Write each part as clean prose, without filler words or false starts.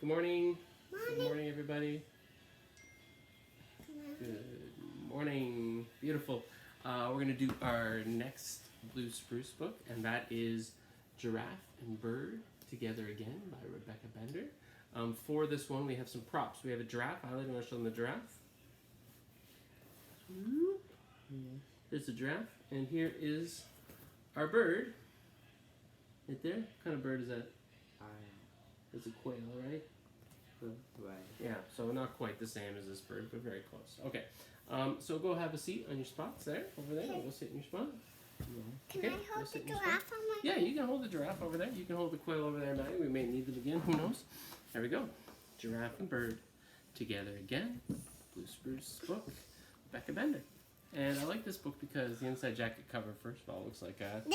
Good morning. Morning. Good morning, everybody. Good morning. Beautiful. We're going to do our next Blue Spruce book, and that is Giraffe and Bird Together Again by Rebecca Bender. For this one, we have some props. We have a giraffe. I want to show them the giraffe. There's the giraffe, and here is our bird. Right there. What kind of bird is that? It's a quail, right? Right. Yeah, so not quite the same as this bird, but very close. Okay, so go have a seat on your spots there, over there. Go sit in your spot. Can Okay, I go hold the sit in your giraffe on my... Yeah, you can hold the giraffe over there. You can hold the quail over there, Maddie. We may need them again. Who knows? There we go. Giraffe and Bird Together Again. Blue Spruce book. Rebecca Bender. And I like this book because the inside jacket cover, first of all, looks like a After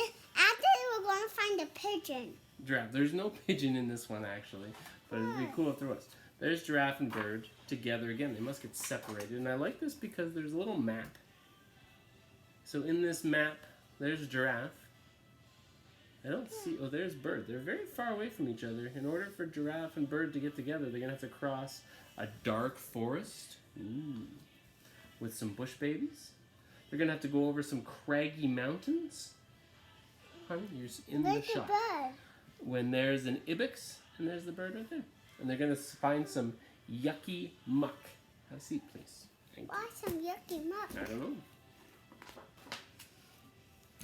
we're going to find a pigeon. giraffe. There's no pigeon in this one, actually. But it'd be cool if there was. There's Giraffe and Bird together again. They must get separated. And I like this because there's a little map. So in this map, there's Giraffe. I don't see... Oh, there's Bird. They're very far away from each other. In order for Giraffe and Bird to get together, they're going to have to cross a dark forest. With some bush babies. They're going to have to go over some craggy mountains. Honey, you're in the shot. Bird. When there's an ibex, and there's the bird right there. And they're going to find some yucky muck. Have a seat, please. Thank you. Why some yucky muck? I don't know.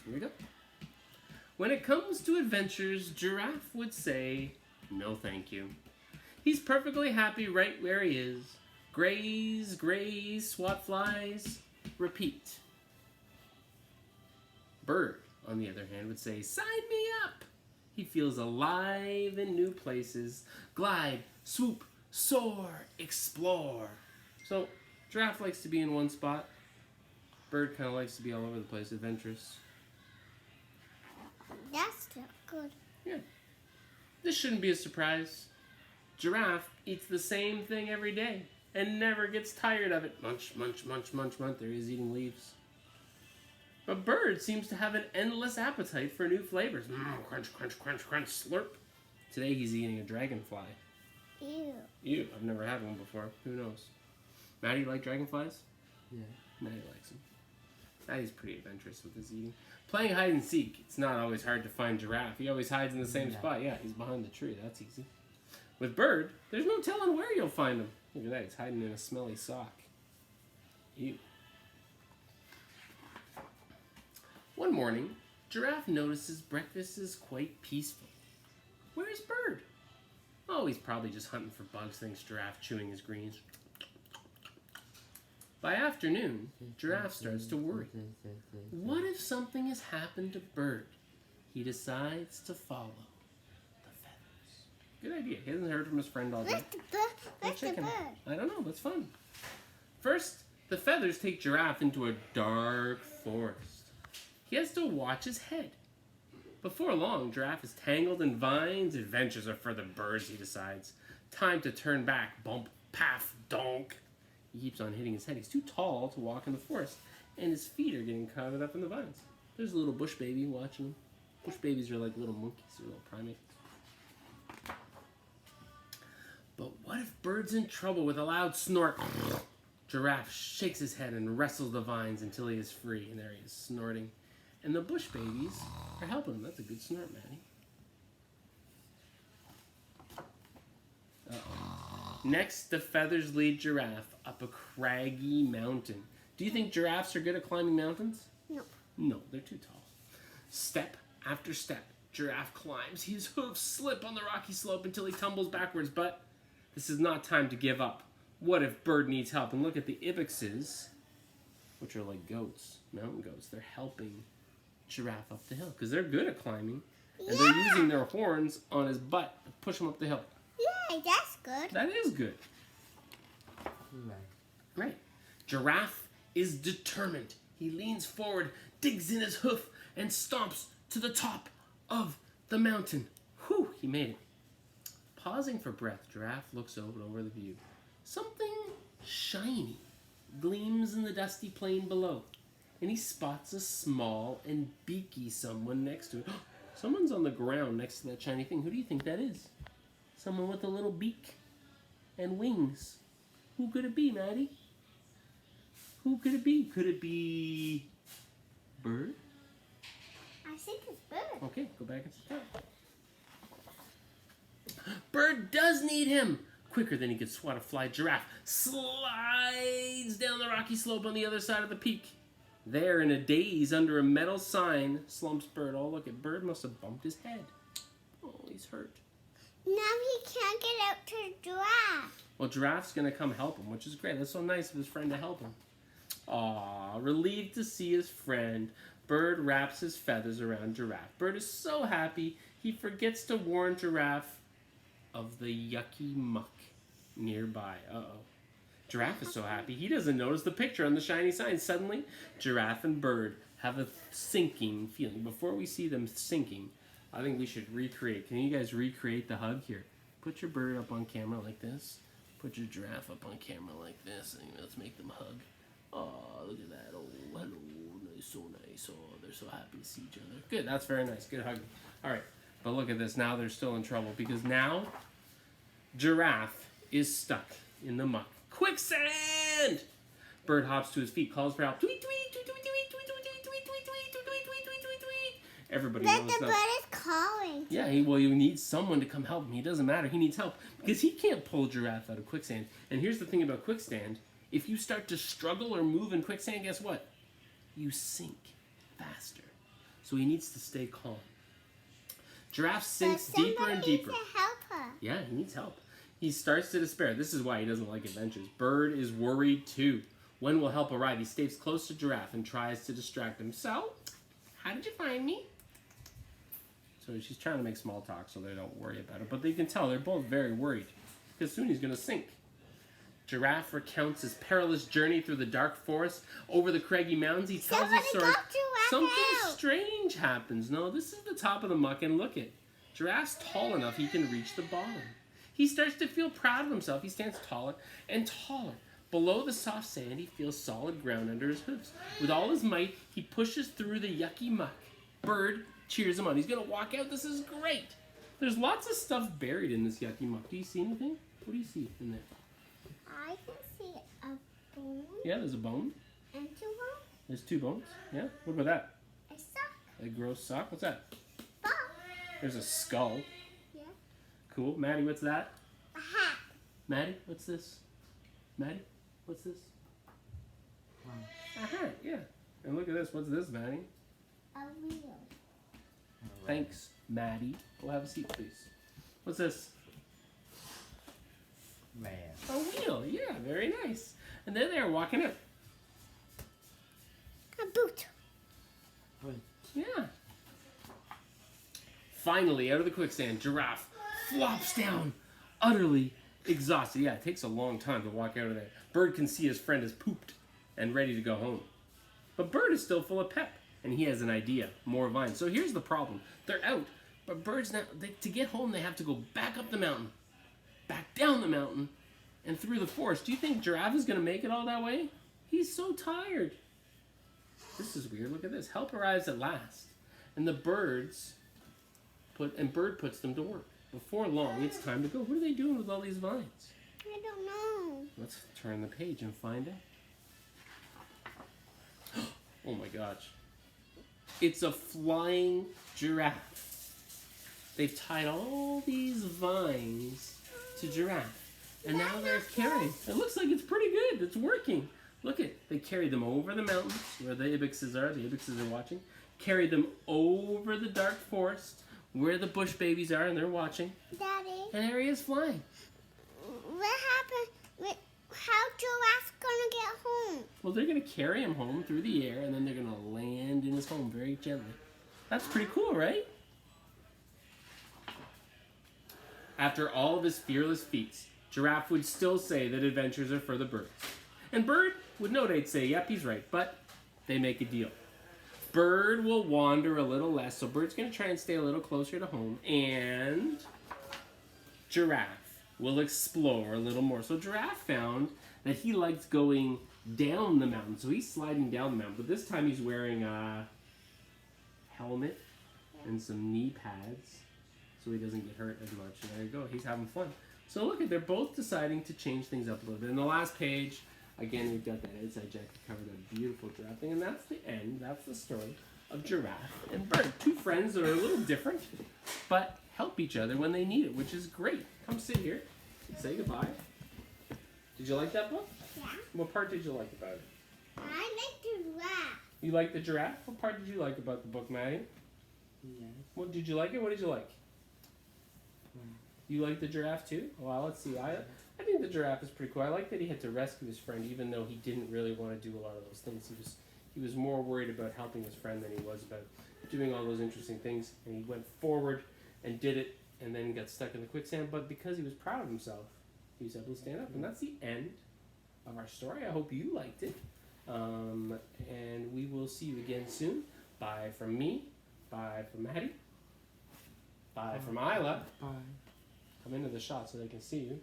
Here we go. When it comes to adventures, Giraffe would say, no thank you. He's perfectly happy right where he is. Graze, graze, swat flies, repeat. Bird, on the other hand, would say, sign me up. He feels alive in new places. Glide, swoop, soar, explore. So, Giraffe likes to be in one spot. Bird kind of likes to be all over the place, adventurous. That's not good. Yeah. This shouldn't be a surprise. Giraffe eats the same thing every day and never gets tired of it. Munch, munch, munch, munch, munch. There he is eating leaves. But Bird seems to have an endless appetite for new flavors. Crunch, crunch, crunch, crunch, slurp. Today he's eating a dragonfly. Ew. Ew, I've never had one before. Who knows? Maddie, you like dragonflies? Yeah. Maddie likes them. Maddie's pretty adventurous with his eating. Playing hide and seek. It's not always hard to find Giraffe. He always hides in the same spot. Yeah, he's behind the tree. That's easy. With Bird, there's no telling where you'll find him. Look at that. He's hiding in a smelly sock. Ew. One morning, Giraffe notices breakfast is quite peaceful. Where's Bird? Oh, he's probably just hunting for bugs, thinks Giraffe, chewing his greens. By afternoon, Giraffe starts to worry. What if something has happened to Bird? He decides to follow the feathers. Good idea. He hasn't heard from his friend all day. Where's the bird? I don't know. That's fun. First, the feathers take Giraffe into a dark forest. He has to watch his head. Before long, Giraffe is tangled in vines. Adventures are for the birds, he decides. Time to turn back. Bump, paff, donk. He keeps on hitting his head. He's too tall to walk in the forest, and his feet are getting caught up in the vines. There's a little bush baby watching him. Bush babies are like little monkeys or little primates. But what if Bird's in trouble? With a loud snort, Giraffe shakes his head and wrestles the vines until he is free. And there he is, snorting. And the bush babies are helping him. That's a good snort, Maddie. Uh-oh. Next, the feathers lead Giraffe up a craggy mountain. Do you think giraffes are good at climbing mountains? No. No, they're too tall. Step after step, Giraffe climbs. His hooves slip on the rocky slope until he tumbles backwards, but this is not time to give up. What if Bird needs help? And look at the ibexes, which are like goats, mountain goats. They're helping Giraffe up the hill because they're good at climbing, and they're using their horns on his butt to push him up the hill. Yeah, that's good. That is good. Right. Giraffe is determined. He leans forward, digs in his hoof, and stomps to the top of the mountain. Whew, he made it. Pausing for breath, Giraffe looks out over the view. Something shiny gleams in the dusty plain below, and he spots a small and beaky someone next to it. Someone's on the ground next to that shiny thing. Who do you think that is? Someone with a little beak. and wings. Who could it be, Maddie? Who could it be? Could it be bird? I think it's bird. Okay, go back and sit down. Bird does need him. Quicker than he could swat a fly, Giraffe slides down the rocky slope on the other side of the peak. There, in a daze under a metal sign, slumps Bird. Oh, look at Bird must have bumped his head. Oh, he's hurt. Now he can't get out to the giraffe. Well, Giraffe's going to come help him, which is great. That's so nice of his friend to help him. Aw, relieved to see his friend, Bird wraps his feathers around Giraffe. Bird is so happy, he forgets to warn Giraffe of the yucky muck nearby. Uh-oh. Giraffe is so happy, he doesn't notice the picture on the shiny sign. Suddenly, Giraffe and Bird have a sinking feeling. Before we see them sinking, I think we should recreate. Can you guys recreate the hug here? Put your bird up on camera like this. Put your giraffe up on camera like this. And let's make them hug. Oh, look at that. Oh, hello. Nice, so nice. Oh, they're so happy to see each other. Good, that's very nice. Good hugging. All right, but look at this. Now they're still in trouble because now Giraffe is stuck in the muck. Quicksand! Bird hops to his feet, calls for help. Tweet, tweet, tweet, tweet, tweet, tweet, tweet, tweet, tweet, tweet, tweet, tweet, tweet, tweet, tweet, tweet. Everybody knows But the bird is calling. Yeah, he needs someone to come help him. He doesn't matter. He needs help because he can't pull Giraffe out of quicksand. And here's the thing about quicksand. If you start to struggle or move in quicksand, guess what? You sink faster. So he needs to stay calm. Giraffe sinks deeper and deeper. Needs to help her. Yeah, he needs help. He starts to despair. This is why he doesn't like adventures. Bird is worried too. When will help arrive? He stays close to Giraffe and tries to distract him. So, how did you find me? So she's trying to make small talk so they don't worry about it. But they can tell they're both very worried because soon he's going to sink. Giraffe recounts his perilous journey through the dark forest over the craggy mountains. He tells his story. Something strange happens. No, this is the top of the muck, and look it. Giraffe's tall enough he can reach the bottom. He starts to feel proud of himself. He stands taller and taller. Below the soft sand, he feels solid ground under his hooves. With all his might, he pushes through the yucky muck. Bird cheers him on. He's going to walk out. This is great. There's lots of stuff buried in this yucky muck. Do you see anything? What do you see in there? I can see a bone. Yeah, there's a bone. And 2 bones. There's 2 bones. Yeah. What about that? A sock. A gross sock. What's that? Ball. There's a skull. Yeah. Cool. Maddie, what's that? A hat. Maddie, what's this? Maddie, what's this? A hat. Yeah. And look at this. What's this, Maddie? A wheel. Thanks, Maddie. Go have a seat, please. What's this? Man. A wheel. Yeah, very nice. And then they're walking out. A boot. Yeah. Finally, out of the quicksand, Giraffe flops down, utterly exhausted. Yeah, it takes a long time to walk out of there. Bird can see his friend is pooped and ready to go home. But Bird is still full of pep, and he has an idea. More vines. So here's the problem. They're out, but Bird's now, to get home, they have to go back up the mountain, back down the mountain, and through the forest. Do you think Giraffe is going to make it all that way? He's so tired. This is weird. Look at this. Help arrives at last. And Bird puts them to work. Before long, it's time to go. What are they doing with all these vines? I don't know. Let's turn the page and find out. Oh my gosh. It's a flying giraffe. They've tied all these vines to Giraffe. And now they're carrying. It looks like it's pretty good. It's working. Look it. They carry them over the mountains where the ibixes are. The ibixes are watching. Carry them over the dark forest where the bush babies are, and they're watching. Daddy. And there he is flying. What happened? How Giraffe's gonna get home? Well, they're going to carry him home through the air, and then they're going to land in his home very gently. That's pretty cool, right? After all of his fearless feats, Giraffe would still say that adventures are for the birds. And Bird would no doubt say, yep, he's right, but they make a deal. Bird will wander a little less, so Bird's going to try and stay a little closer to home, and Giraffe will explore a little more. So Giraffe found that he likes going down the mountain, so he's sliding down the mountain, but this time he's wearing a helmet and some knee pads so he doesn't get hurt as much. And there you go, he's having fun. So look, they're both deciding to change things up a little bit. In the last page, again, we've got that inside jacket cover, that beautiful giraffe thing, and that's the end. That's the story of Giraffe and Bird. Two friends that are a little different, but help each other when they need it, which is great. Come sit here. Say goodbye. Did you like that book? Yeah. What part did you like about it? I like the giraffe. You like the giraffe? What part did you like about the book, Maddie? Yes. What did you like it? What did you like? You like the giraffe too? Well, let's see. I think the giraffe is pretty cool. I like that he had to rescue his friend, even though he didn't really want to do a lot of those things. He was more worried about helping his friend than he was about doing all those interesting things. And he went forward and did it, and then got stuck in the quicksand. But because he was proud of himself, he was able to stand up. And that's the end of our story. I hope you liked it. And we will see you again soon. Bye from me. Bye from Maddie. Bye from Isla. Bye. Come into the shot so they can see you.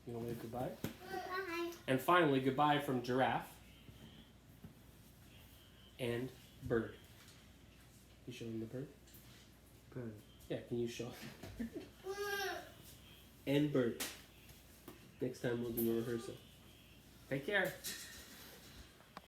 You want to wave goodbye? Bye. And finally, goodbye from Giraffe and Bird. You show them the bird? Bird. Yeah, can you show them? And Bird. Next time we'll do a rehearsal. Take care.